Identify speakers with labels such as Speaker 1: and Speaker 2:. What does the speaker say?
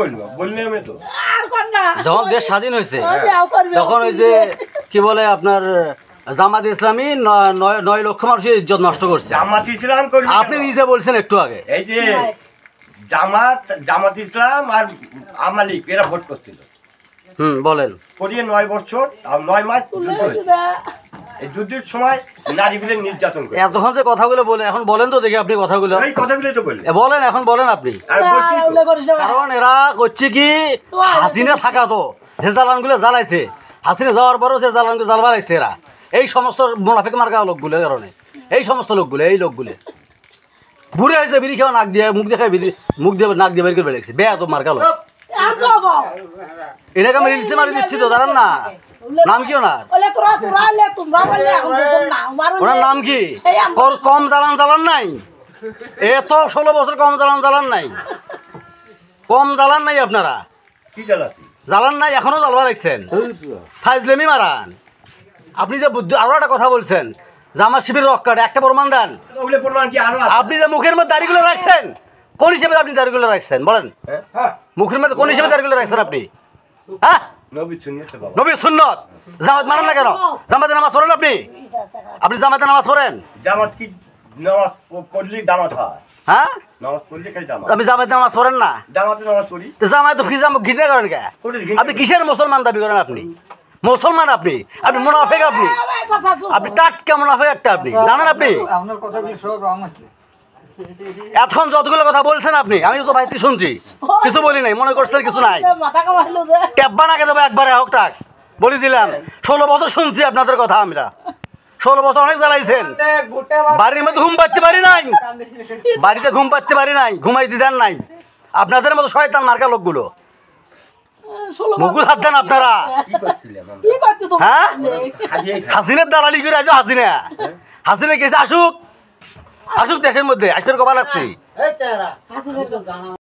Speaker 1: বলবো? বললে আমি তো
Speaker 2: যখন দেশ স্বাধীন হয়েছে তখন ওই যে কি বলে আপনার জামাত ইসলামী 9 লক্ষ মানুষের ইজ্জত নষ্ট করছে।
Speaker 1: জামাত ইসলাম করবে
Speaker 2: আপনি নিজে বলছেন একটু আগে।
Speaker 1: এই যে জামাত ইসলাম আর আওয়ামী লীগ এরা ভোট করছিল।
Speaker 2: বলেন।
Speaker 1: করিয়ে 9 বছর আর 9 মাস যুদ্ধ হয়েছে। এই যুদ্ধের সময় নারীগুলো নির্যাতন করে।
Speaker 2: এতক্ষণ যে কথাগুলো বলে এখন বলেন তো দেখি আপনি কথাগুলো।
Speaker 1: এই কথাগুলোই তো বললেন।
Speaker 2: বলেন এখন বলেন আপনি।
Speaker 1: আর বলছি তো।
Speaker 2: কারণ এরা করছে কি হাসিনা থাকা তো সে জ্বালানগুলো জ্বালাইছে, হাসিনা যাওয়ার পরও সে জ্বালানগুলো জ্বালবা লাগছে এরা এই সমস্ত মুনাফিক মার্কা লোকগুলোর কারণে। এই সমস্ত লোকগুলো এই লোকগুলো ঘুরে আসছে বিড়ি খাওয়া নাক দিয়ে মুখ দেখায় মুখ দিয়ে নাক দিয়ে বের করে বেড়েছে বেয়াদব মার্কা লোক। এটাকে আমি রিলসে মারি দিচ্ছি তো দাঁড়ান না। নাম কি ওনার? ওনার নাম কি? কম জ্বালান নাই এত 16 বছর কম জ্বালান নাই, কম জ্বালান নাই আপনারা
Speaker 1: কি জ্বালাতি
Speaker 2: জ্বালান নাই এখনো জ্বালবা লাগছেন ফাইজলেমি মারান। আপনি যে বুদ্ধি আরো একটা কথা বলছেন যে আমার শিবির রক কাটে একটা প্রমাণ দেন।
Speaker 1: ওগুলো প্রমাণ কি আরো আছে?
Speaker 2: আপনি যে মুখের মধ্যে দাড়িগুলো রাখছেন কোন হিসেবে আপনি দাড়িগুলো রাখছেন বলেন? মুখের মধ্যে কোন হিসেবে দাড়িগুলো রাখছেন আপনি? হ্যাঁ
Speaker 1: নবী সুন্নাত বাবা।
Speaker 2: নবী সুন্নাত জামাত মানেন না কেন? জামাতে নামাজ পড়েন আপনি? আপনি জামাতে নামাজ পড়েন?
Speaker 1: জামাত কি নামাজ পড়লে জামাত হয়?
Speaker 2: হ্যাঁ
Speaker 1: নামাজ পড়লে খালি জামাত।
Speaker 2: আপনি জামাতে নামাজ পড়েন না?
Speaker 1: জামাতে নামাজ পড়ি।
Speaker 2: তো জামাত তো ঘৃণা করেন কে? আপনি কিসের মুসলমান দাবি করেন? আপনি মুসলমান, আপনি আপনি মুনাফিক, আপনি টাটকা মুনাফিক একটা। আপনি জানেন আপনি
Speaker 3: আপনার কথাগুলো সব রং আছে।
Speaker 2: এখন যতগুলো কথা বলছেন আপনি আমি তো বাইরে শুনছি, কিছু বলি নাই, মনে করছেন কিছু নাই। ট্যাব্বা না দেবো একবারে হোক টাক বলি দিলাম। 16 বছর শুনছি আপনাদের কথা আমরা। 16 বছর অনেক জ্বালাইছেন। বাড়ির মধ্যে ঘুম পাড়তে পারি নাই, বাড়িতে ঘুম পাড়তে পারি নাই, ঘুমাইতে দেন নাই আপনাদের মতো শয়তান মার্কা লোকগুলো। মুকুল হাত দেন আপনারা। হ্যাঁ হাসিনের দালালি করে আজ হাসিনা গেছে আসুক দেশের মধ্যে আসবেন কবা লাগছে।